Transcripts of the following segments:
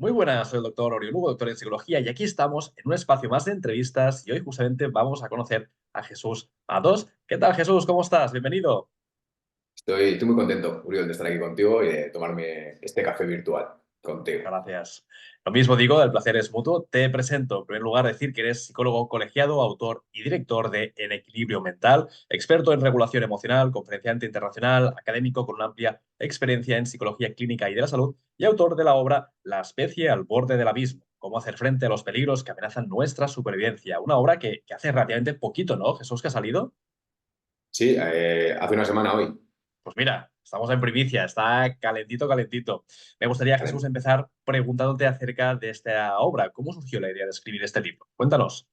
Muy buenas, soy el doctor Oriol Lugo, doctor en psicología, y aquí estamos en un espacio más de entrevistas y hoy justamente vamos a conocer a Jesús Matos. ¿Qué tal, Jesús? ¿Cómo estás? Bienvenido. Estoy muy contento, Uriol, de estar aquí contigo y de tomarme este café virtual contigo. Gracias. Lo mismo digo, el placer es mutuo. Te presento, en primer lugar, decir que eres psicólogo colegiado, autor y director de En Equilibrio Mental, experto en regulación emocional, conferenciante internacional, académico con una amplia experiencia en psicología clínica y de la salud y autor de la obra La especie al borde del abismo, cómo hacer frente a los peligros que amenazan nuestra supervivencia. Una obra que hace relativamente poquito, ¿no, Jesús, que ha salido? Sí, hace una semana hoy. Pues mira, estamos en primicia, está calentito, calentito. Me gustaría, Jesús, empezar preguntándote acerca de esta obra. ¿Cómo surgió la idea de escribir este libro? Cuéntanos.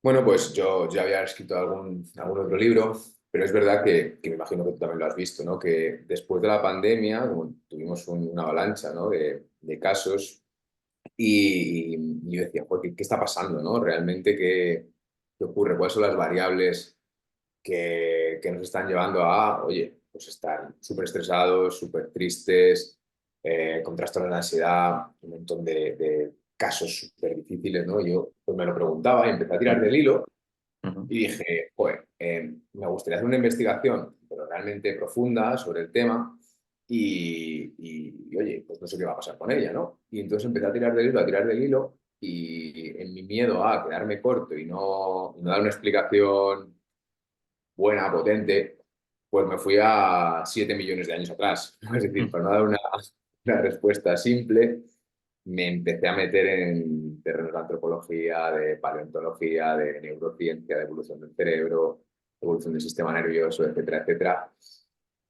Bueno, pues yo ya había escrito algún otro libro, pero es verdad que me imagino que tú también lo has visto, ¿no? Que después de la pandemia como tuvimos una avalancha, ¿no? de casos y yo decía, "Joder, ¿qué está pasando, ¿no? Realmente, ¿qué ocurre? ¿Cuáles son las variables que nos están llevando a, oye, pues estar súper estresados, súper tristes, con trastornos de ansiedad, un montón de casos súper difíciles, ¿no? Yo pues me lo preguntaba y empecé a tirar Ujú, del hilo ujú, y dije, joder, me gustaría hacer una investigación, pero realmente profunda sobre el tema y, oye, pues no sé qué va a pasar con ella, ¿no? Y entonces empecé a tirar del hilo, a tirar del hilo y en mi miedo a quedarme corto y no dar una explicación buena, potente, pues me fui a 7 millones de años atrás. Es decir, ujú. para no dar una respuesta simple, me empecé a meter en terrenos de antropología, de paleontología, de neurociencia, de evolución del cerebro, evolución del sistema nervioso, etcétera, etcétera.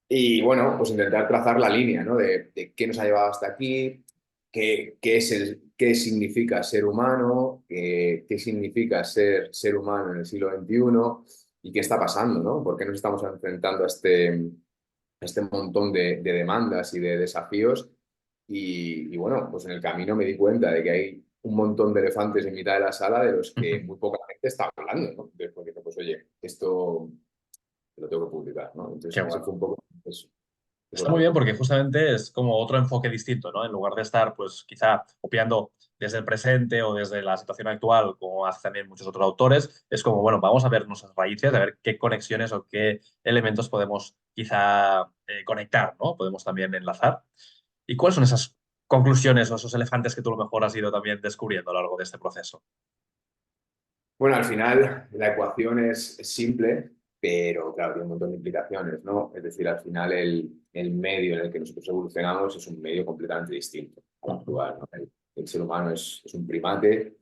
Y bueno, pues intentar trazar la línea, ¿no? De qué nos ha llevado hasta aquí, qué significa ser humano, qué significa ser humano en el siglo XXI y qué está pasando, ¿no? ¿Por qué nos estamos enfrentando a este montón de demandas y de desafíos? Y bueno, pues en el camino me di cuenta de que hay un montón de elefantes en mitad de la sala de los que muy poca gente está hablando, ¿no? Después dije, pues oye, esto lo tengo que publicar, ¿no? Qué Entonces ese fue bueno. un poco eso Está la muy bien razón. porque justamente es como otro enfoque distinto, ¿no? En lugar de estar, pues, quizá copiando desde el presente o desde la situación actual, como hacen también muchos otros autores, es como, bueno, vamos a ver nuestras raíces, a ver qué conexiones o qué elementos podemos quizá conectar, ¿no? Podemos también enlazar. ¿Y cuáles son esas conclusiones o esos elefantes que tú a lo mejor has ido también descubriendo a lo largo de este proceso? Bueno, al final la ecuación es simple, pero claro, tiene un montón de implicaciones, ¿no? Es decir, al final el medio en el que nosotros evolucionamos es un medio completamente distinto al Ujú, actual, ¿no? El ser humano es un primate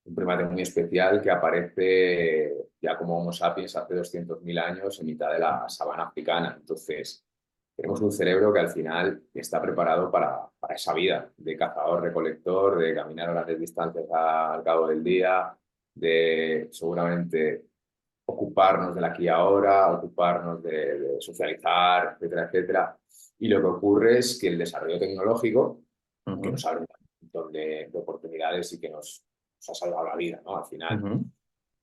muy especial que aparece ya como Homo sapiens hace 200.000 años en mitad de la sabana africana. Entonces, tenemos un cerebro que al final está preparado para esa vida de cazador-recolector, de caminar a grandes distancias al cabo del día, de seguramente ocuparnos del aquí y ahora, ocuparnos de socializar, etcétera, etcétera. Y lo que ocurre es que el desarrollo tecnológico, que ujú, nos abre un montón de oportunidades y que nos ha salvado la vida, ¿no? Al final, ujú.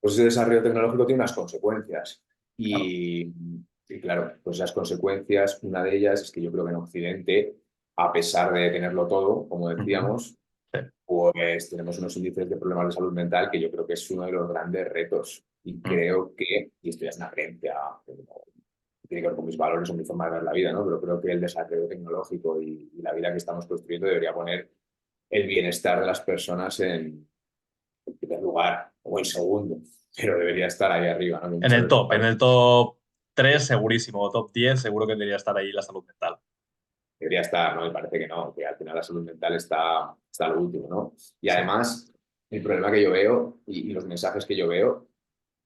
pues ese desarrollo tecnológico tiene unas consecuencias. Claro. Y claro, pues esas consecuencias, una de ellas es que yo creo que en Occidente, a pesar de tenerlo todo, como Ujú. decíamos, Sí. pues tenemos unos índices de problemas de salud mental que yo creo que es uno de los grandes retos. Y Ujú. creo que, y esto ya es una creencia, que tiene que ver con mis valores o mi forma de ver la vida, ¿no? Pero creo que el desarrollo tecnológico y la vida que estamos construyendo debería poner el bienestar de las personas en primer lugar o en segundo, pero debería estar ahí arriba, ¿no? Que muchas veces En parece el top 3 segurísimo, o top 10 seguro que debería estar ahí la salud mental. debería estar, ¿no? Me parece que no, que al final la salud mental está lo último, ¿no? Y Sí. además, el problema que yo veo y los mensajes que yo veo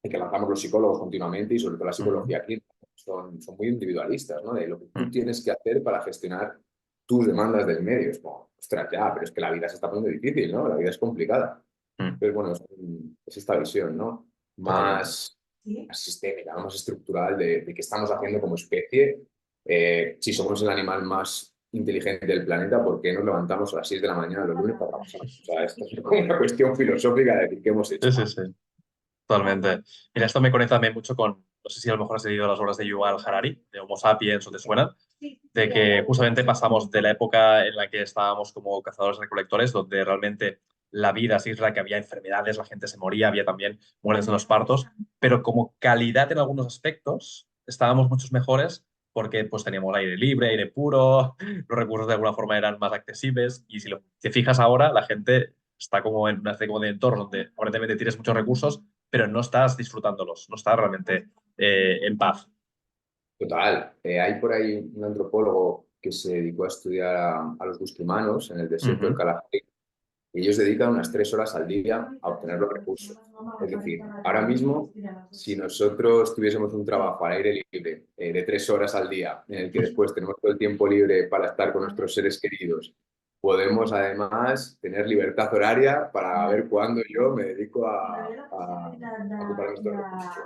y que lanzamos los psicólogos continuamente y sobre todo la Ujú, psicología clínica son muy individualistas, ¿no? De lo que tú ujú, tienes que hacer para gestionar tus demandas del medio. Es como, ostras, ya, pero es que la vida se está poniendo difícil, ¿no? La vida es complicada. ujú. Entonces, bueno, es esta visión, ¿no? Totalmente. Más sistémica, ¿no? Más estructural de qué estamos haciendo como especie. Si somos el animal más inteligente del planeta, ¿por qué nos levantamos a las 6 de la mañana los lunes para trabajar? O sea, esto es como una cuestión filosófica de decir qué hemos Sí, hecho sí, mal. sí. Totalmente. Mira, esto me conecta también mucho no sé si a lo mejor has leído las obras de Yuval Harari, de Homo Sapiens o te suenan, de que justamente pasamos de la época en la que estábamos como cazadores-recolectores, donde realmente la vida sí es la que había enfermedades, la gente se moría, había también muertes en los partos, pero como calidad en algunos aspectos estábamos muchos mejores porque pues teníamos aire libre, aire puro, los recursos de alguna forma eran más accesibles y si te fijas ahora, la gente está como en una especie como de entorno donde aparentemente tienes muchos recursos, pero no estás disfrutándolos, no estás realmente en paz. Total. Hay por ahí un antropólogo que se dedicó a estudiar a los gustos humanos en el desierto del Ujú. Kalahari. Y ellos dedican unas 3 horas al día a obtener los recursos. Es decir, ahora mismo, si nosotros tuviésemos un trabajo al aire libre de 3 horas al día, en el que después tenemos todo el tiempo libre para estar con nuestros seres queridos, podemos además tener libertad horaria para ver cuándo yo me dedico a ocupar nuestros recursos.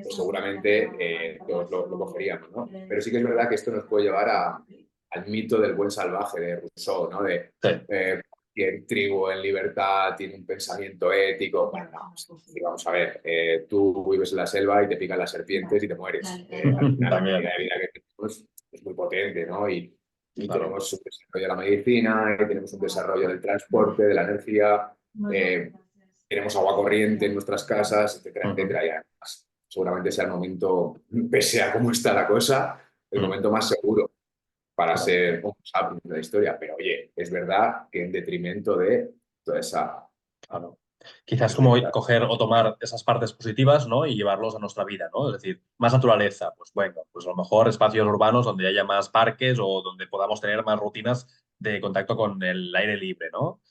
Pues seguramente todos lo cogeríamos, ¿no? Pero sí que es verdad que esto nos puede llevar al mito del buen salvaje de Rousseau, ¿no? De Sí, cualquier tribu en libertad tiene un pensamiento ético. Bueno, no, sí, vamos a ver, tú vives en la selva y te pican las serpientes y te mueres. Al final la también, calidad de vida que tenemos es muy potente, ¿no? Y claro. tenemos un desarrollo de la medicina, y tenemos un desarrollo del transporte, de la energía, eh, tenemos agua corriente en nuestras casas, etcétera, Ujú, etcétera. Y además, seguramente sea el momento, pese a cómo está la cosa, el ujú, momento más seguro para totalmente. ser un sapiens de la historia. Pero oye, es verdad que en detrimento de toda esa Claro. Quizás como posibilidad. coger o tomar esas partes positivas, ¿no? Y llevarlos a nuestra vida, ¿no? Es decir, más naturaleza, pues bueno, pues a lo mejor espacios urbanos donde haya más parques o donde podamos tener más rutinas de contacto con el aire libre, ¿no?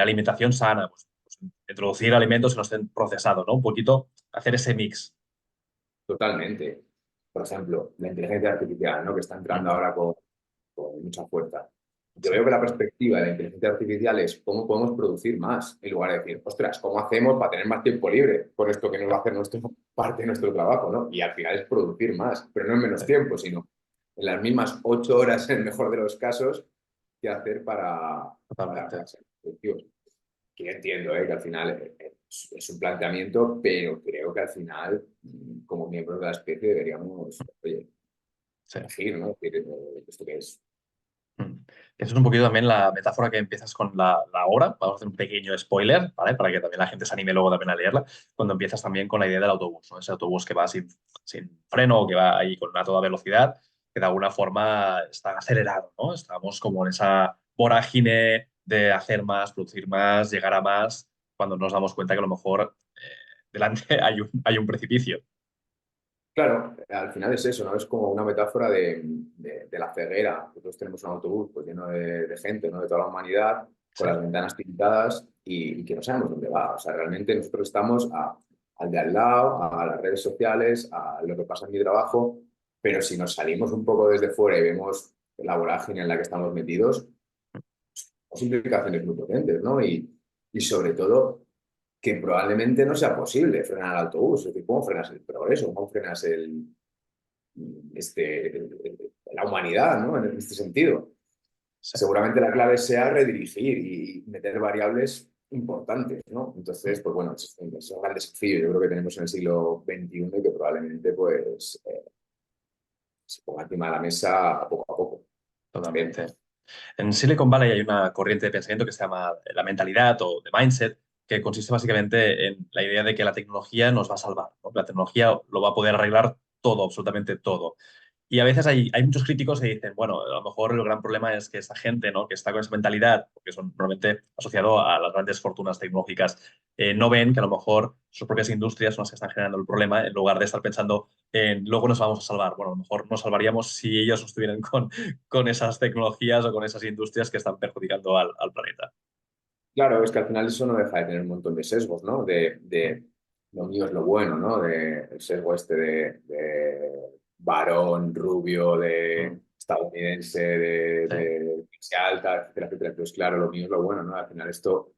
Alimentación sana, pues introducir alimentos que no estén procesados, ¿no? Un poquito hacer ese mix. Totalmente. Por ejemplo, la inteligencia artificial, ¿no? Que está entrando Ujú. ahora con mucha fuerza. Yo Sí, veo que la perspectiva de la inteligencia artificial es cómo podemos producir más, en lugar de decir, ostras, ¿cómo hacemos para tener más tiempo libre con esto que nos va a hacer parte de nuestro trabajo, ¿no? Y al final es producir más, pero no en menos sí, tiempo, sino en las mismas 8 horas, en el mejor de los casos, que hacer para totalmente. ser productivos. Que yo entiendo, que al final es un planteamiento, pero creo que al final, como miembros de la especie, deberíamos, oye, Sí. elegir, ¿no? Decir, ¿esto qué es? Mm. Eso es un poquito también la metáfora que empiezas con la obra. Vamos a hacer un pequeño spoiler, ¿vale? Para que también la gente se anime luego también a leerla. Cuando empiezas también con la idea del autobús, ¿no? Ese autobús que va sin freno, que va ahí con una toda velocidad, que de alguna forma está acelerado, ¿no? Estamos como en esa vorágine de hacer más, producir más, llegar a más, cuando nos damos cuenta que a lo mejor delante hay un precipicio. Claro, al final es eso, ¿no? Es como una metáfora de la ceguera. Nosotros tenemos un autobús pues, lleno de gente, ¿no? De toda la humanidad, con Sí, las ventanas tintadas y que no sabemos dónde va. O sea, realmente nosotros estamos al de al lado, a las redes sociales, a lo que pasa en mi trabajo, pero si nos salimos un poco desde fuera y vemos la vorágine en la que estamos metidos, pues implicaciones muy potentes, ¿no? Y sobre todo que probablemente no sea posible frenar el autobús. Es decir, ¿cómo frenas el progreso? ¿Cómo frenas la humanidad, ¿no? En este sentido. sí. Seguramente la clave sea redirigir y meter variables importantes, ¿no? Entonces, pues bueno, es un gran desafío, yo creo que tenemos en el siglo XXI y que probablemente pues se ponga encima de la mesa poco a poco. También. Totalmente. En Silicon Valley hay una corriente de pensamiento que se llama la mentalidad o the mindset, que consiste básicamente en la idea de que la tecnología nos va a salvar, ¿no? La tecnología lo va a poder arreglar todo, absolutamente todo. Y a veces hay muchos críticos que dicen, bueno, a lo mejor el gran problema es que esa gente, ¿no? Que está con esa mentalidad, porque son normalmente asociado a las grandes fortunas tecnológicas, no ven que a lo mejor sus propias industrias son las que están generando el problema en lugar de estar pensando en luego nos vamos a salvar. Bueno, a lo mejor nos salvaríamos si ellos no estuvieran con esas tecnologías o con esas industrias que están perjudicando al planeta. Claro, es que al final eso no deja de tener un montón de sesgos, ¿no? De lo mío es lo bueno, ¿no? El sesgo este de varón, rubio, Mm, de estadounidense, de, sí, clase alta, etcétera, etcétera. Entonces, claro, lo mío es lo bueno, ¿no? Al final esto,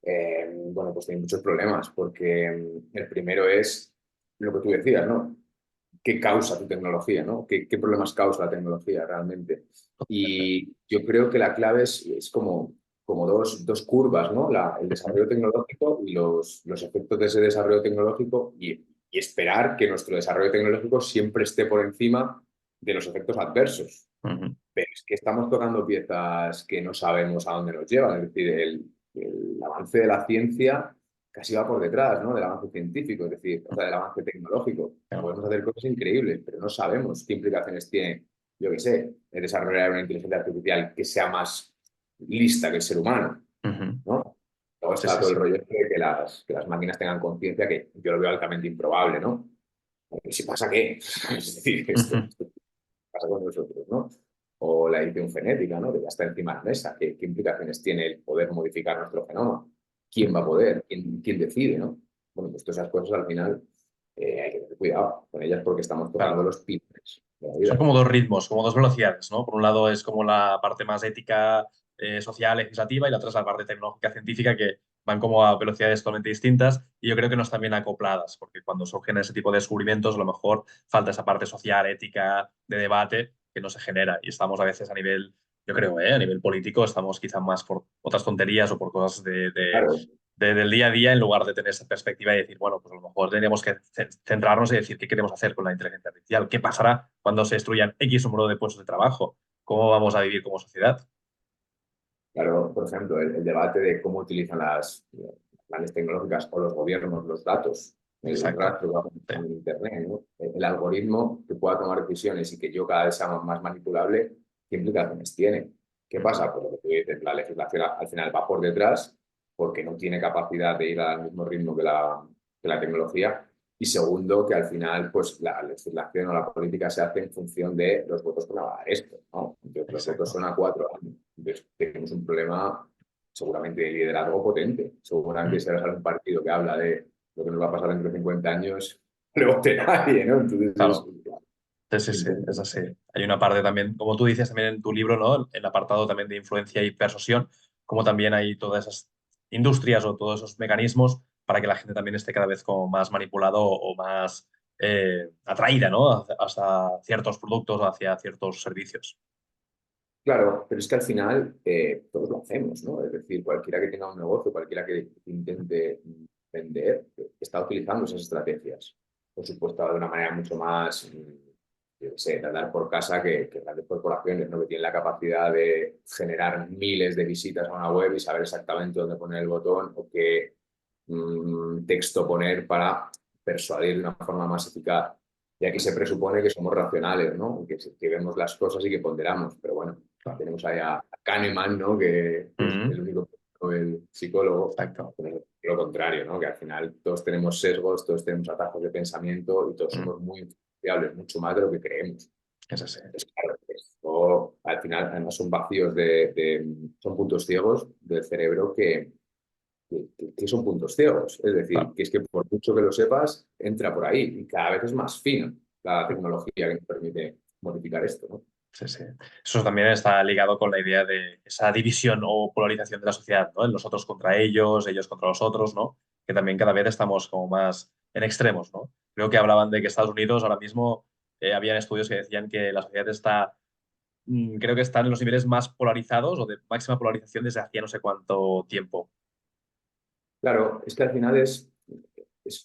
bueno, pues tiene muchos problemas porque el primero es lo que tú decías, ¿no? ¿Qué causa tu tecnología, ¿no? ¿Qué problemas causa la tecnología realmente? totalmente. Y yo creo que la clave es como dos curvas, ¿no? El Ujú, desarrollo tecnológico y los efectos de ese desarrollo tecnológico y y esperar que nuestro desarrollo tecnológico siempre esté por encima de los efectos adversos. Ujú. Pero es que estamos tocando piezas que no sabemos a dónde nos llevan. Es decir, el avance de la ciencia casi va por detrás, ¿no? Del avance científico, es decir, o sea, del avance tecnológico. Claro. Podemos hacer cosas increíbles, pero no sabemos qué implicaciones tiene, yo qué sé, el desarrollar una inteligencia artificial que sea más lista que el ser humano, Ujú. ¿no? Luego Sí, está sí, todo el sí. rollo este de que las máquinas tengan conciencia, que yo lo veo altamente improbable, ¿no? Porque si pasa, ¿qué? Es decir, Ujú. esto pasa con nosotros, ¿no? O la edición genética, ¿no? Que ya está encima de la mesa. ¿Qué implicaciones tiene el poder modificar nuestro genoma? ¿Quién va a poder? ¿Quién decide, no? Bueno, pues todas esas cosas al final hay que tener cuidado con ellas porque estamos tocando Claro. los pibes de la Son vida. como dos ritmos, como dos velocidades, ¿no? Por un lado es como la parte más ética, social, legislativa, y la otra es la parte tecnológica, científica, que van como a velocidades totalmente distintas y yo creo que no están bien acopladas, porque cuando surgen ese tipo de descubrimientos, a lo mejor falta esa parte social, ética, de debate, que no se genera. Y estamos a veces a nivel, yo creo, a nivel político, estamos quizá más por otras tonterías o por cosas Claro, del día a día en lugar de tener esa perspectiva y decir, bueno, pues a lo mejor tendríamos que centrarnos y decir qué queremos hacer con la inteligencia artificial, qué pasará cuando se destruyan X número de puestos de trabajo, cómo vamos a vivir como sociedad. claro, por ejemplo, el debate de cómo utilizan las grandes tecnológicas o los gobiernos los datos, el Exacto. rastro que hacen Sí. en Internet, ¿no? El algoritmo que pueda tomar decisiones y que yo cada vez sea más manipulable, ¿qué implicaciones tiene? ¿Qué Ujú. pasa? Pues lo que tú dices, la legislación al final va por detrás porque no tiene capacidad de ir al mismo ritmo que la tecnología. Y segundo, que al final pues, la legislación o la política se hace en función de los votos que va a dar esto, ¿no? Entonces, los votos Exacto. son a 4 años. Entonces, tenemos un problema seguramente de liderazgo potente. Seguramente Mm. si ahora sale un partido que habla de lo que nos va a pasar dentro de 50 años, no le vote nadie, ¿no? Entonces, Claro. Sí, sí, es sí, es importante. así. Hay una parte también, como tú dices también en tu libro, ¿no? El apartado también de influencia y persuasión, como también hay todas esas industrias o todos esos mecanismos para que la gente también esté cada vez como más manipulado o más atraída, ¿no? Hasta ciertos productos o hacia ciertos servicios. Claro, pero es que al final todos lo hacemos, ¿no? Es decir, cualquiera que tenga un negocio, cualquiera que intente vender, está utilizando esas estrategias. Por supuesto, de una manera mucho más, yo qué sé, de andar por casa que grandes corporaciones, ¿no? Que tienen la capacidad de generar miles de visitas a una web y saber exactamente dónde poner el botón o qué texto poner para persuadir de una forma más eficaz. Y aquí se presupone que somos racionales, ¿no? Que vemos las cosas y que ponderamos. Pero bueno, Claro. tenemos ahí a Kahneman, ¿no? Que es Ujú. el único el psicólogo. Exacto. Pero lo contrario, ¿no? Que al final todos tenemos sesgos, todos tenemos atajos de pensamiento y todos Mm. somos muy influenciables, mucho más de lo que creemos. Es así. Entonces, claro, esto al final además son vacíos son puntos ciegos del cerebro que son puntos ciegos. Es decir, Claro. que es que por mucho que lo sepas, entra por ahí y cada vez es más fina la tecnología que nos permite modificar esto, ¿no? Sí, sí. Eso también está ligado con la idea de esa división o polarización de la sociedad, ¿no? El nosotros contra ellos contra los otros, ¿no? Que también cada vez estamos como más en extremos, ¿no? Creo que hablaban de que Estados Unidos ahora mismo, habían estudios que decían que la sociedad está, creo que están en los niveles más polarizados o de máxima polarización desde hacía no sé cuánto tiempo. Claro, es que al final es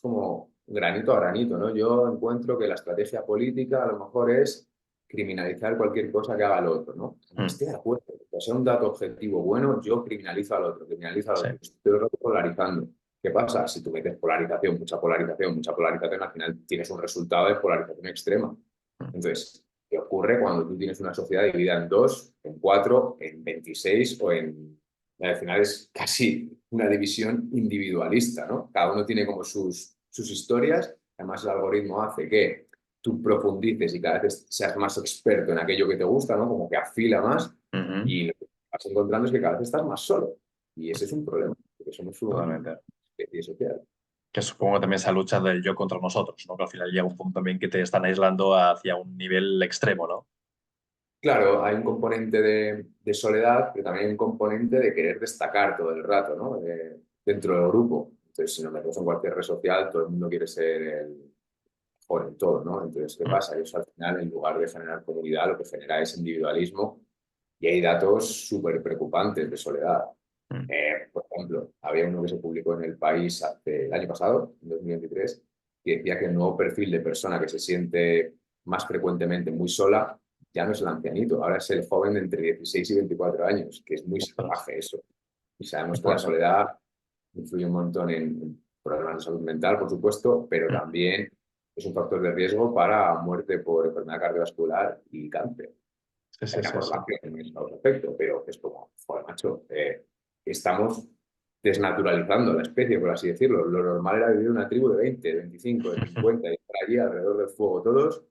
como granito a granito, ¿no? Yo encuentro que la estrategia política a lo mejor es criminalizar cualquier cosa que haga el otro, ¿no? No Mm. estoy de acuerdo. O sea un dato objetivo bueno, yo criminalizo al otro, criminalizo al Sí. otro. Estoy todo el rato polarizando. ¿Qué pasa? Si tú metes polarización, mucha polarización, al final tienes un resultado de polarización extrema. Mm. Entonces, ¿qué ocurre cuando tú tienes una sociedad dividida en dos, en cuatro, en 26 o en... Al final es casi una división individualista, ¿no? Cada uno tiene como sus historias. Además, el algoritmo hace que tú profundices y cada vez seas más experto en aquello que te gusta, ¿no? Como que afila más Ujú. y lo que vas encontrando es que cada vez estás más solo. Y ese es un problema, porque somos una Totalmente. especie social. Que supongo también esa lucha del yo contra nosotros, ¿no? Que al final llega un punto también que te están aislando hacia un nivel extremo, ¿no? Claro, hay un componente de soledad, pero también hay un componente de querer destacar todo el rato, ¿no? Dentro del grupo. Entonces, si nos metemos en cualquier red social, todo el mundo quiere ser el mejor en todo, ¿no? Entonces, ¿qué Mm. pasa? Eso al final, en lugar de generar comunidad, lo que genera es individualismo y hay datos súper preocupantes de soledad. Mm. Por ejemplo, había uno que se publicó en El País el año pasado, en 2023, que decía que el nuevo perfil de persona que se siente más frecuentemente muy sola ya no es el ancianito, ahora es el joven de entre 16 y 24 años, que es muy Ostras, salvaje eso. Y sabemos qué que la fuerte. soledad influye un montón en problemas de salud mental, por supuesto, pero Mm. también es un factor de riesgo para muerte por enfermedad cardiovascular y cáncer. Sí, Hay sí, una sí, sí. correlación en el efecto, pero es como, joder, macho, estamos desnaturalizando la especie, por así decirlo. Lo normal era vivir una tribu de 20, 25, de 50, y estar allí alrededor del fuego todos,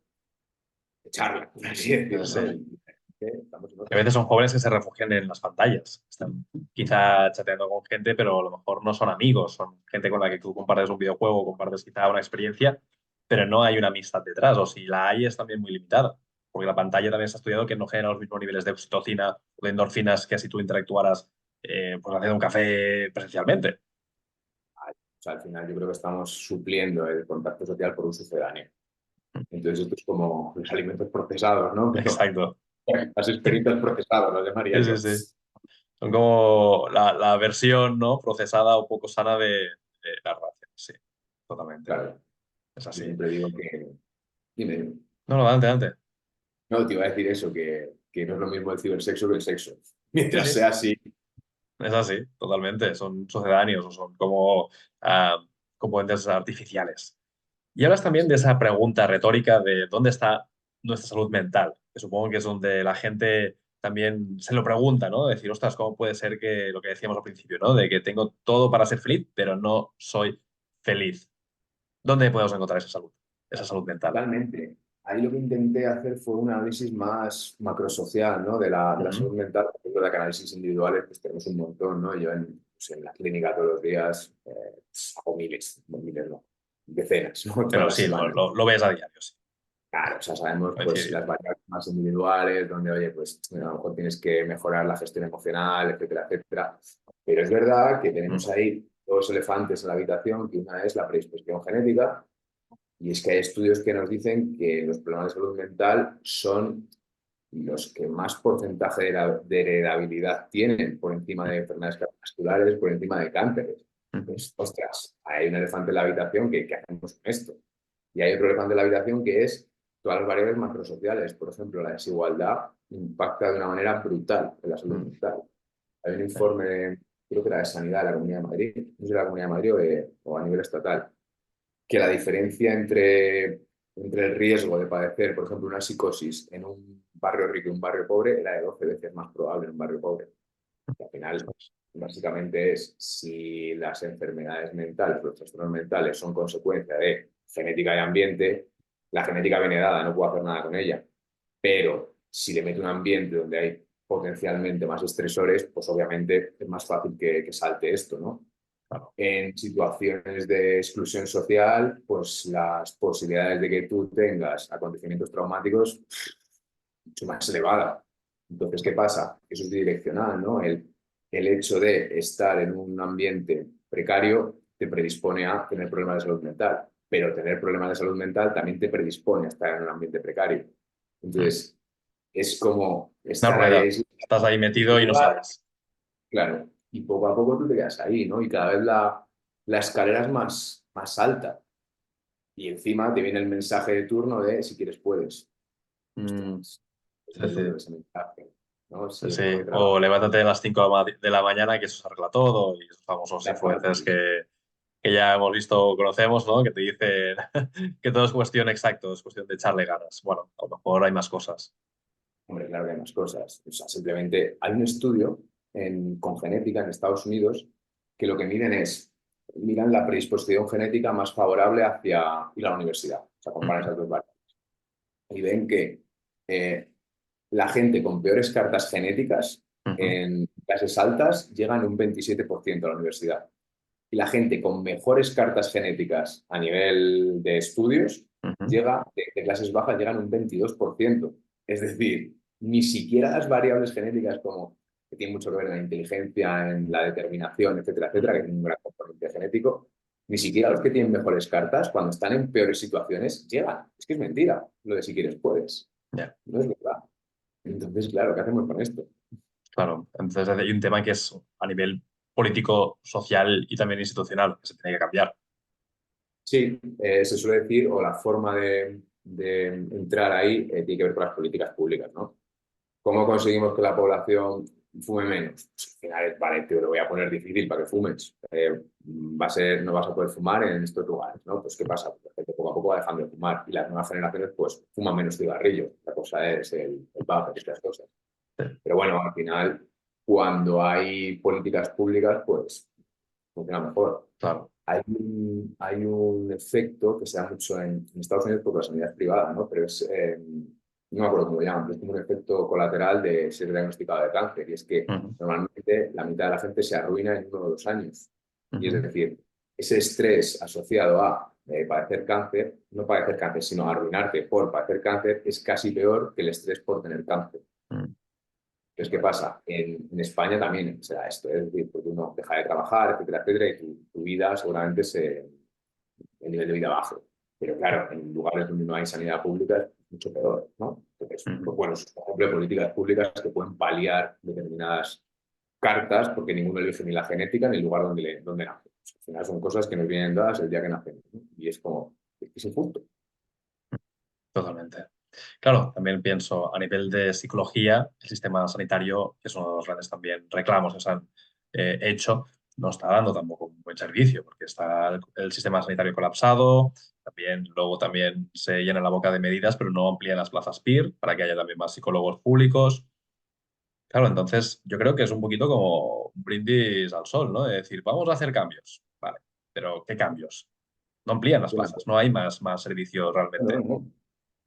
echarla, por así Sí, decirlo, ¿no? sí. Y estamos en Y a otra. veces son jóvenes que se refugian en las pantallas. Están quizá chateando con gente, pero a lo mejor no son amigos, son gente con la que tú compartes un videojuego, compartes quizá una experiencia, pero no hay una amistad detrás, o si la hay es también muy limitada, porque la pantalla también se ha estudiado que no genera los mismos niveles de oxitocina o de endorfinas que si tú interactuaras pues haciendo un café presencialmente. O sea, al final yo creo que estamos supliendo el contacto social por un sucedáneo. Entonces esto es como los alimentos procesados, ¿no? Pero Exacto. las experiencias procesadas, lo llamaría Sí, sí, yo. sí. Son como la versión, ¿no? Procesada o poco sana de las relaciones, sí, totalmente. Claro, Es yo así. siempre digo que... Dime. No, no, adelante, adelante. No, te iba a decir eso, que no es lo mismo el cibersexo que el sexo. Sí, Mientras sí, sea así, es así, totalmente. Son sucedáneos o son como componentes artificiales. Y hablas también de esa pregunta retórica de dónde está nuestra salud mental, que supongo que es donde la gente también se lo pregunta, ¿no? Decir, ostras, ¿cómo puede ser que lo que decíamos al principio, ¿no? De que tengo todo para ser feliz, pero no soy feliz. ¿Dónde podemos encontrar esa salud mental? totalmente. Ahí lo que intenté hacer fue un análisis más macrosocial, ¿no? De la Ujú. salud mental. Es verdad que análisis individuales pues tenemos un montón, ¿no? Yo en la clínica todos los días hago miles no, decenas, ¿no? Todas Pero las sí, semanas. lo ves a diario, sí. Claro, o sea, sabemos pues Coincidir. las variables más individuales, donde, oye, pues a lo mejor tienes que mejorar la gestión emocional, etcétera, etcétera. Pero es verdad que tenemos Mm. ahí dos elefantes en la habitación, que una es la predisposición genética, y es que hay estudios que nos dicen que los problemas de salud mental son los que más porcentaje de heredabilidad tienen por encima de enfermedades cardiovasculares, por encima de cánceres. Mm. Pues, ostras, hay un elefante en la habitación que hacemos con esto. Y hay otro elefante en la habitación que es todas las variables macrosociales. Por ejemplo, la desigualdad impacta de una manera brutal en la salud Mm. mental. Hay un informe, creo que era de Sanidad de la Comunidad de Madrid, no sé si de la Comunidad de Madrid o a nivel estatal, que la diferencia entre el riesgo de padecer, por ejemplo, una psicosis en un barrio rico y un barrio pobre era de 12 veces más probable en un barrio pobre. Y al final, básicamente es si las enfermedades mentales, los trastornos mentales son consecuencia de genética y ambiente, la genética viene dada, no puedo hacer nada con ella. Pero si le meto un ambiente donde hay potencialmente más estresores, pues obviamente es más fácil que salte esto, ¿no? Claro. En situaciones de exclusión social, pues las posibilidades de que tú tengas acontecimientos traumáticos mucho más elevada. Entonces, ¿qué pasa? Eso es bidireccional, ¿no? El hecho de estar en un ambiente precario te predispone a tener problemas de salud mental, pero tener problemas de salud mental también te predispone a estar en un ambiente precario. Mm. Entonces, es como Una estar ahí rueda. Estás ahí metido y no sales. claro, y poco a poco tú te quedas ahí, ¿no? Y cada vez la escalera es más alta. Y encima te viene el mensaje de turno de si quieres puedes. Mm. Ostras, es Sí, muy sí. duro ese mensaje, ¿no? Sí, Si yo sí. tengo que trabajar. O levántate a las 5 de la mañana que eso se arregla todo y esos famosos influencers Exactamente. que ya hemos visto o conocemos, ¿no? Que te dicen que todo es cuestión exacto, es cuestión de echarle ganas. Bueno, a lo mejor hay más cosas. Hombre, claro que hay más cosas. O sea, simplemente hay un estudio con genética en Estados Unidos que lo que miran la predisposición genética más favorable hacia ir a la universidad. O sea, comparan Ujú. esas dos variables. Y ven que eh, la gente con peores cartas genéticas Ujú. en clases altas llegan un 27% a la universidad. Y la gente con mejores cartas genéticas a nivel de estudios Ujú. de clases bajas, llegan un 22%. Es decir, ni siquiera las variables genéticas como que tienen mucho que ver en la inteligencia, en la determinación, etcétera, etcétera, que Ujú. tienen un gran componente genético, ni siquiera los que tienen mejores cartas, cuando están en peores situaciones, llegan. Es que es mentira lo de si quieres puedes. Ya, No es verdad. Entonces, claro, ¿qué hacemos con esto? claro. Entonces hay un tema que es a nivel político, social y también institucional, que se tiene que cambiar. Sí, se suele decir, o la forma de entrar ahí tiene que ver con las políticas públicas, ¿no? ¿Cómo conseguimos que la población fume menos? Pues al final, vale, te lo voy a poner difícil para que fumes. No vas a poder fumar en estos lugares, ¿no? Pues ¿qué pasa? Pues la gente poco a poco va dejando de fumar y las nuevas generaciones pues fuman menos cigarrillos. La cosa es el vapor y estas cosas. Pero bueno, al final, cuando hay políticas públicas, pues funciona mejor. Claro. Hay un efecto que se da mucho en Estados Unidos porque la sanidad es privada, ¿no? Pero es, no me acuerdo cómo lo llaman, pero es como un efecto colateral de ser diagnosticado de cáncer. Y es que Ujú, normalmente la mitad de la gente se arruina en 1 o 2 años. Y es ujú, decir, ese estrés asociado a padecer cáncer, no padecer cáncer, sino arruinarte por padecer cáncer, es casi peor que el estrés por tener cáncer. ujú. Entonces, ¿qué pasa? En España también se da esto, es decir, porque uno deja de trabajar, etcétera, etcétera, y tu vida seguramente el nivel de vida bajo. Pero claro, en lugares donde no hay sanidad pública es mucho peor, ¿no? Entonces, Ujú. pues bueno, es un ejemplo de políticas públicas que pueden paliar determinadas cartas porque ninguno elige ni la genética ni el lugar donde nace. Pues, al final son cosas que nos vienen dadas el día que nacemos, ¿no? Y es como, es injusto. Totalmente. Claro, también pienso a nivel de psicología, el sistema sanitario, que es uno de los grandes también reclamos que se han hecho, no está dando tampoco un buen servicio, porque está el sistema sanitario colapsado, también luego también se llena la boca de medidas, pero no amplían las plazas PIR para que haya también más psicólogos públicos. Claro, entonces yo creo que es un poquito como un brindis al sol, ¿no? De decir, vamos a hacer cambios, vale, pero ¿qué cambios? No amplían las plazas, no hay más servicio No, no, realmente. no.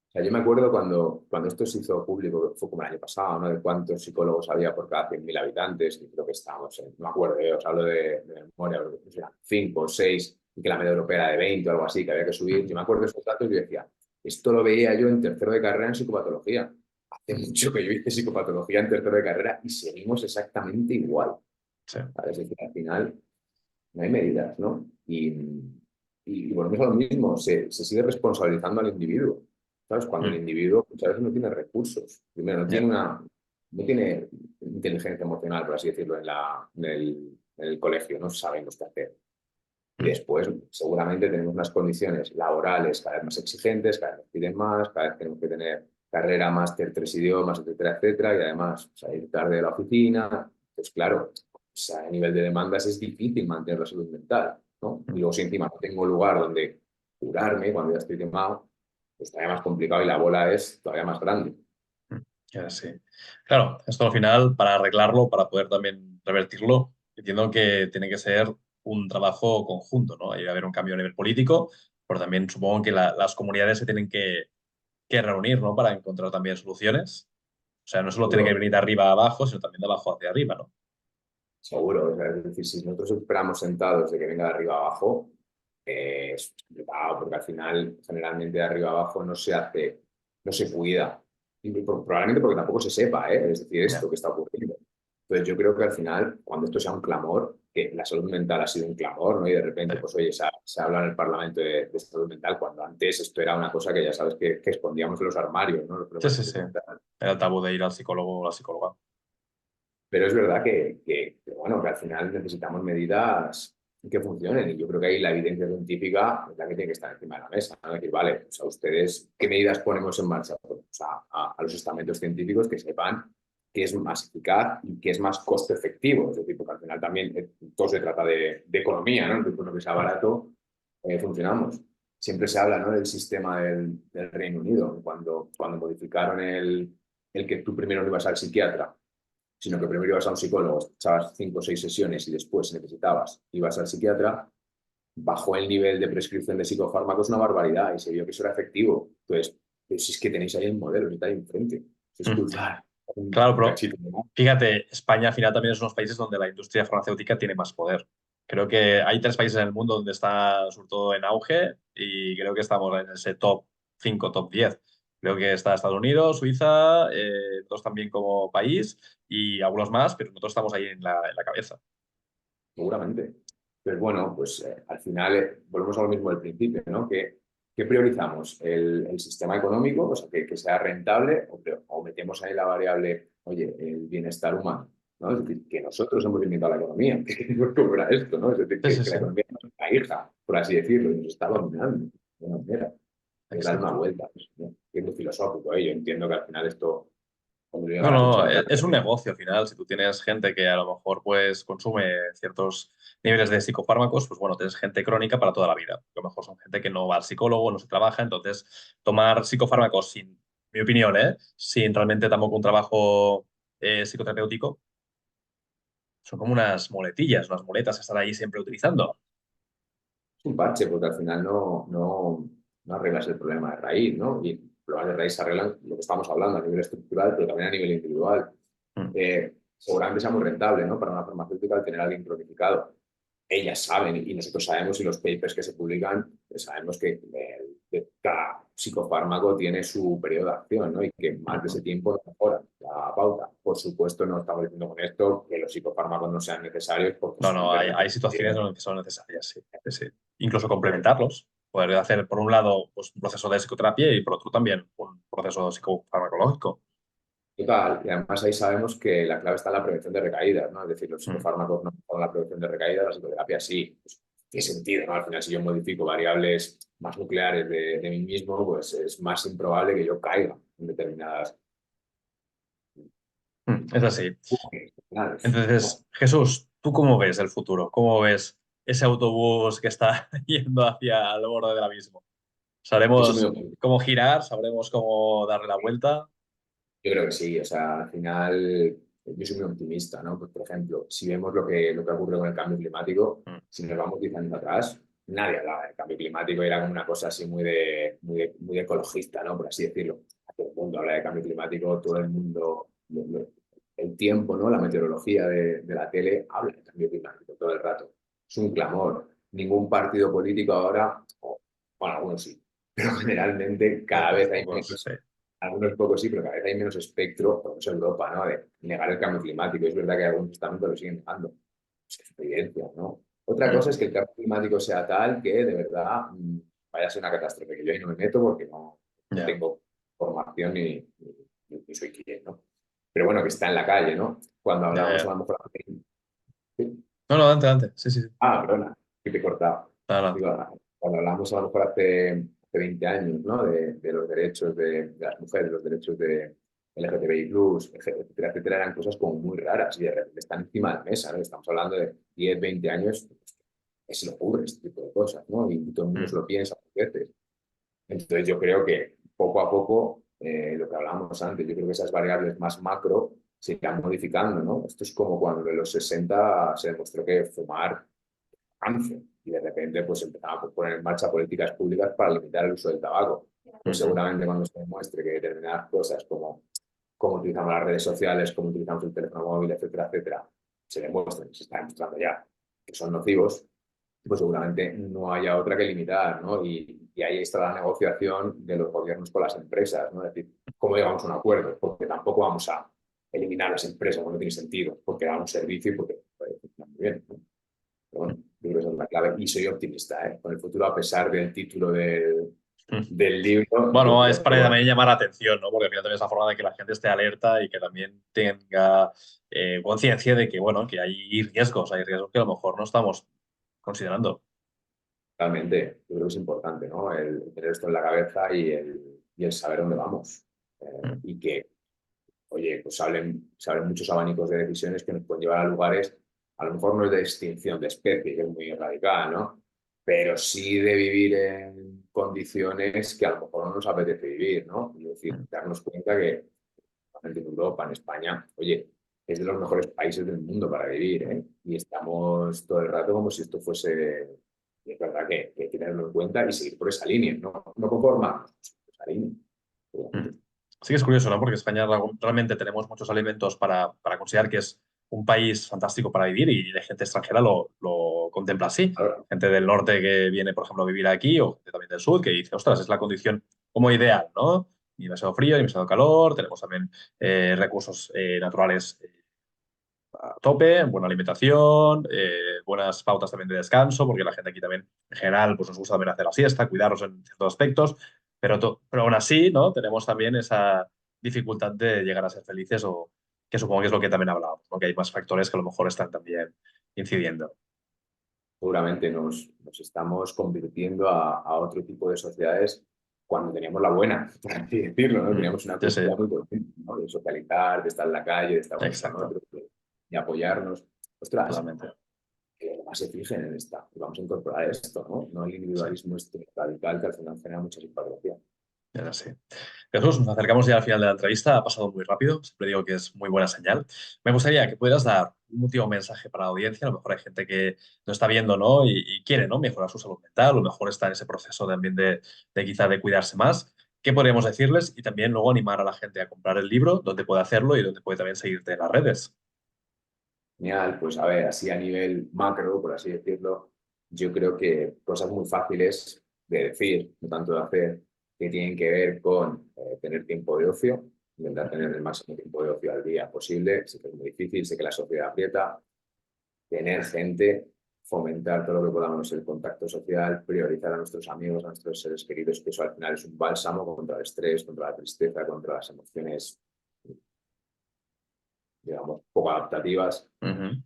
O sea, yo me acuerdo cuando esto se hizo público, fue como el año pasado, ¿no? De cuántos psicólogos había por cada 100.000 habitantes, y creo que estábamos en, no me acuerdo, os hablo de memoria, pero, o sea, 5 o 6, y que la media europea era de 20 o algo así, que había que subir. Yo me acuerdo de esos datos y yo decía, esto lo veía yo en tercero de carrera en psicopatología. Hace mucho que yo hice psicopatología en tercero de carrera y seguimos exactamente igual. Sí. ¿Vale? Es decir, al final no hay medidas, ¿no? Y volvemos a lo mismo, se sigue responsabilizando al individuo, ¿sabes? Cuando el Mm, individuo muchas veces no tiene recursos. Primero, ya. no tiene inteligencia emocional, por así decirlo, en el colegio, no sabemos qué hacer. Y Mm, después, seguramente tenemos unas condiciones laborales cada vez más exigentes, cada vez nos piden más, cada vez tenemos que tener carrera, máster, 3 idiomas, etcétera, etcétera, y además salir tarde de la oficina. Pues claro, o sea, a nivel de demandas es difícil mantener la salud mental, ¿no? Y mm, luego si encima no tengo lugar donde curarme cuando ya estoy quemado, pues todavía más complicado y la bola es todavía más grande. mm. Ya, sí. Claro, esto al final, para arreglarlo, para poder también revertirlo, entiendo que tiene que ser un trabajo conjunto, ¿no? Hay que haber un cambio a nivel político, pero también supongo que las comunidades se tienen que reunir, ¿no? Para encontrar también soluciones. O sea, no solo tiene que Seguro, venir de arriba a abajo, sino también de abajo hacia arriba, ¿no? seguro. O sea, es decir, si nosotros esperamos sentados de que venga de arriba abajo, es complicado porque al final, generalmente de arriba abajo no se hace, no se cuida. Y probablemente porque tampoco se sepa, ¿eh? Es decir, Ya. esto que está ocurriendo. Entonces yo creo que al final, cuando esto sea un clamor, que la salud mental ha sido un clamor, ¿no? Y de repente, Sí, pues oye, se habla en el Parlamento de salud mental, cuando antes esto era una cosa que ya sabes que escondíamos en los armarios, ¿no? Los sí, problemas de sí, salud sí. mental. El tabú de ir al psicólogo o la psicóloga. Pero es verdad bueno, que al final necesitamos medidas que funcionen y yo creo que ahí la evidencia científica es la que tiene que estar encima de la mesa, ¿no? Es decir, vale, o sea, ustedes, ¿qué medidas ponemos en marcha? Pues, o sea, a los estamentos científicos que sepan qué es más eficaz y qué es más costo efectivo. Es decir, porque al final también todo se trata de economía, ¿no? Entonces, con lo que sea Mm, barato, funcionamos. Siempre se habla, ¿no? Del sistema del Reino Unido, cuando modificaron el que tú primero no ibas al psiquiatra sino que primero ibas a un psicólogo, echabas 5 o 6 sesiones y después, si necesitabas, ibas al psiquiatra, bajó el nivel de prescripción de psicofármacos una barbaridad y se vio que eso era efectivo. Entonces, pues si es que tenéis ahí el modelo, está ahí enfrente. Es mm. cruzar Claro, un pero cachito, ¿no? fíjate, España al final también es uno de los países donde la industria farmacéutica tiene más poder. Creo que hay 3 países en el mundo donde está sobre todo en auge y creo que estamos en ese top 5, top 10. Creo que está Estados Unidos, Suiza, todos también como país y algunos más, pero nosotros estamos ahí en la cabeza. Seguramente. Pero bueno, pues al final volvemos a lo mismo del principio, ¿no? ¿Qué priorizamos? ¿El sistema económico, o sea, que sea rentable, o metemos ahí la variable, oye, el bienestar humano? ¿no? Es decir, que nosotros hemos inventado la economía, que nos cobra esto, ¿no? Es decir, Sí, sí, que la sí, economía es la hija, por así decirlo, y nos está dominando de una manera. Es dar una exacto. vuelta, ¿no? Es muy filosófico, ¿eh? Yo entiendo que al final esto, cuando llega No, a las no, 8 de la es un tarde, negocio al final. Si tú tienes gente que a lo mejor pues consume ciertos niveles de psicofármacos, pues bueno, tienes gente crónica para toda la vida. A lo mejor son gente que no va al psicólogo, no se trabaja, entonces tomar psicofármacos sin, mi opinión, sin realmente tampoco un trabajo psicoterapéutico, son como unas muletillas, unas muletas que están ahí siempre utilizando. es un parche, porque al final no arreglas el problema de raíz, ¿no? Y el problema de raíz se arreglan lo que estamos hablando a nivel estructural, pero también a nivel individual. Mm. Seguramente sea muy rentable, ¿no? Para una farmacéutica el tener a alguien cronificado. Ellas saben y nosotros sabemos y los papers que se publican, pues sabemos que cada psicofármaco tiene su periodo de acción, ¿no? Y que más de ese Ujú. tiempo no mejora la pauta. Por supuesto, no estamos diciendo con esto que los psicofármacos no sean necesarios porque No, no, simplemente hay situaciones en las que son necesarias, sí, sí, sí. Incluso complementarlos. Poder hacer, por un lado, pues, un proceso de psicoterapia y por otro también un proceso psicofarmacológico. total. Y además ahí sabemos que la clave está en la prevención de recaídas, ¿no? Es decir, los Mm. psicofármacos no mejoran la prevención de recaídas, la psicoterapia sí. Pues, tiene sentido, ¿no? Al final, si yo modifico variables más nucleares de mí mismo, pues es más improbable que yo caiga en determinadas Es así. finales. Entonces, Jesús, ¿tú cómo ves el futuro? ¿Cómo ves ese autobús que está yendo hacia el borde del abismo? Yo soy ¿Sabremos muy cómo girar? ¿Sabremos cómo darle la vuelta? Yo creo que sí, o sea, al final yo soy muy optimista, ¿no? Pues, por ejemplo, si vemos lo que ocurre con el cambio climático, Mm. si nos vamos 10 años atrás, nadie hablaba del cambio climático, era como una cosa así muy de ecologista, ¿no? Por así decirlo. Todo el mundo habla de cambio climático, todo el mundo, el tiempo, ¿no? La meteorología de la tele habla de cambio climático todo el rato. Es un clamor. Ningún partido político ahora, bueno, algunos sí, pero generalmente cada Pocos, vez hay pocos, menos sí. algunos pocos sí, pero cada vez hay menos espectro, por eso Europa, ¿no? De negar el cambio climático. Es verdad que algunos estamentos lo siguen negando. Es evidencia, ¿no? Otra Mm. cosa es que el cambio climático sea tal que de verdad vaya a ser una catástrofe, que yo ahí no me meto porque no Ya. tengo formación ni soy quien, ¿no? Pero bueno, que está en la calle, ¿no? Cuando Ya, hablamos a ya. lo mejor... ¿Sí? No, no, adelante, adelante. Sí, sí, sí. Perdona, que te he cortado. Adelante. Digo, cuando hablamos a lo mejor hace 20 años, ¿no? De los derechos de las mujeres, los derechos de LGTBI+, etcétera, etcétera, eran cosas como muy raras y de repente están encima de la mesa, ¿no? Estamos hablando de 10, 20 años, que se le ocurre este tipo de cosas, ¿no? Y todo el mundo se Mm. lo piensa a veces. Entonces yo creo que poco a poco, lo que hablábamos antes, yo creo que esas variables más macro se irán modificando, ¿no? Esto es como cuando en los 60 se demostró que fumar cáncer y de repente pues empezamos a poner en marcha políticas públicas para limitar el uso del tabaco. Pues Ujú. seguramente cuando se demuestre que determinadas cosas como cómo utilizamos las redes sociales, cómo utilizamos el teléfono móvil, etcétera, etcétera, se demuestren, se está demostrando ya que son nocivos, pues seguramente no haya otra que limitar, ¿no? Y ahí está la negociación de los gobiernos con las empresas, ¿no? Es decir, ¿cómo llegamos a un acuerdo? Porque tampoco vamos a eliminar las empresas, no tiene sentido, porque dan un servicio y porque funcionan muy bien, ¿no? Pero bueno, yo creo que esa es la clave y soy optimista, ¿eh? Con el futuro, a pesar del título Mm. del libro, yo Bueno, es creo que para bueno, también llamar la atención, ¿no? Porque al final también es la forma de que la gente esté alerta y que también tenga conciencia de que, bueno, que hay riesgos que a lo mejor no estamos considerando. realmente yo creo que es importante, ¿no? El tener esto en la cabeza y el saber dónde vamos. Mm. Y que, oye, pues se abren muchos abanicos de decisiones que nos pueden llevar a lugares, a lo mejor no es de extinción de especie, que es muy radical, ¿no? Pero sí de vivir en condiciones que a lo mejor no nos apetece vivir, ¿no? Es decir, Mm. darnos cuenta que en Europa, en España, oye, es de los mejores países del mundo para vivir, ¿eh? Y estamos todo el rato como si esto fuese, y es verdad que hay que tenerlo en cuenta y seguir por esa línea, no conformarnos, por esa línea. Mm. Sí que es curioso, ¿no? Porque España realmente tenemos muchos alimentos para considerar que es un país fantástico para vivir y la gente extranjera lo contempla así. Ahora, Gente del norte que viene, por ejemplo, a vivir aquí o gente también del sur que dice, ostras, es la condición como ideal, ¿no? Ni demasiado frío, ni demasiado calor. Tenemos también recursos naturales a tope, buena alimentación, buenas pautas también de descanso, porque la gente aquí también, en general, pues nos gusta también hacer la siesta, cuidarnos en ciertos aspectos, pero aún así, ¿no? Tenemos también esa dificultad de llegar a ser felices que supongo que es lo que también hablábamos, ¿no? Que hay más factores que a lo mejor están también incidiendo. Seguramente nos estamos convirtiendo a otro tipo de sociedades cuando teníamos la buena, por así decirlo, ¿no? Mm. Teníamos una Sí, sí, cultura muy potente, ¿no? De socializar, de estar en la calle, de estar unos con exacto, otros, de apoyarnos. Ostras, totalmente. que además se fijen en esta. Y vamos a incorporar esto, ¿no? No el Sí. individualismo este radical que al final genera mucha simpatía. Es así. Jesús, nos acercamos ya al final de la entrevista. Ha pasado muy rápido. Siempre digo que es muy buena señal. Me gustaría que pudieras dar un último mensaje para la audiencia. A lo mejor hay gente que no está viendo, ¿no? Y quiere, ¿no? Mejorar su salud mental. A lo mejor está en ese proceso también de quizá de cuidarse más. ¿Qué podríamos decirles? Y también luego animar a la gente a comprar el libro, donde puede hacerlo y donde puede también seguirte en las redes. Genial, pues a ver, así a nivel macro, por así decirlo, yo creo que cosas muy fáciles de decir, no tanto de hacer, que tienen que ver con tener tiempo de ocio, intentar tener el máximo tiempo de ocio al día posible. Sé que es muy difícil, sé que la sociedad aprieta, tener gente, fomentar todo lo que podamos el contacto social, priorizar a nuestros amigos, a nuestros seres queridos, que eso al final es un bálsamo contra el estrés, contra la tristeza, contra las emociones, digamos, poco adaptativas. Ujú.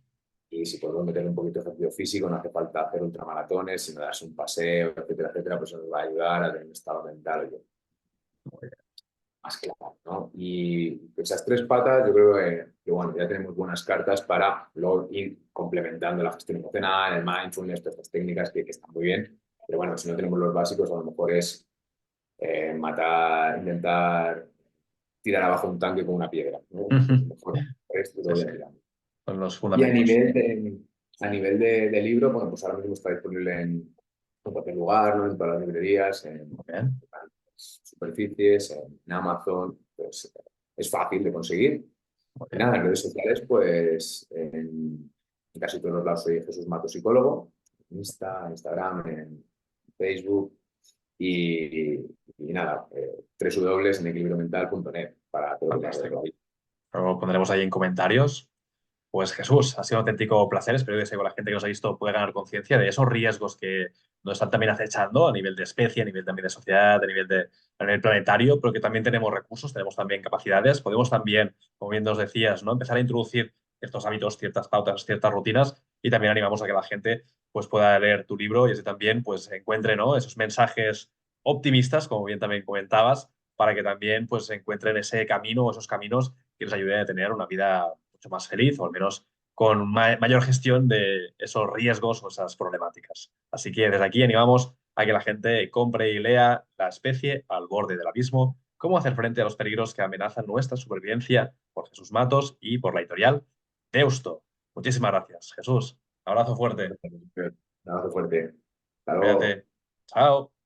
Y si podemos meter un poquito de ejercicio físico, no hace falta hacer ultramaratones, sino darse un paseo, etcétera, pues eso nos va a ayudar a tener un estado mental más claro, ¿no? Y esas tres patas, yo creo que, bueno, ya tenemos buenas cartas para luego ir complementando la gestión emocional, el mindfulness, todas estas técnicas que están muy bien. Pero bueno, si no tenemos los básicos, a lo mejor es intentar tirar abajo un tanque con una piedra, ¿no? Pues Ujú. mejor esto Sí, todo sí. ya tirando. Son los Y fundamentos. a nivel de libro, bueno, pues ahora mismo está disponible en cualquier lugar, ¿no? En todas las librerías, Muy bien. superficies, en Amazon, pues es fácil de conseguir. Muy Y bien. nada, en redes sociales, pues en casi todos los lados soy Jesús Mato Psicólogo, en Instagram, en Facebook y nada, www.enequilibriomental.net para todo lo que hago de la Fantástico. vida. Lo pondremos ahí en comentarios. Pues Jesús, ha sido un auténtico placer. Espero que con la gente que nos ha visto pueda ganar conciencia de esos riesgos que nos están también acechando a nivel de especie, a nivel también de sociedad, a nivel planetario, pero que también tenemos recursos, tenemos también capacidades. Podemos también, como bien nos decías, ¿no? Empezar a introducir ciertos hábitos, ciertas pautas, ciertas rutinas y también animamos a que la gente pues, pueda leer tu libro y así también pues, encuentre, ¿no? Esos mensajes optimistas, como bien también comentabas, para que también pues, encuentren ese camino o esos caminos que les ayuden a tener una vida mucho más feliz o al menos con mayor gestión de esos riesgos o esas problemáticas. Así que desde aquí animamos a que la gente compre y lea La especie al borde del abismo, cómo hacer frente a los peligros que amenazan nuestra supervivencia por Jesús Matos y por la editorial Deusto. Muchísimas gracias, Jesús. Abrazo fuerte. Un abrazo fuerte. Hasta luego. Cuídate. Chao.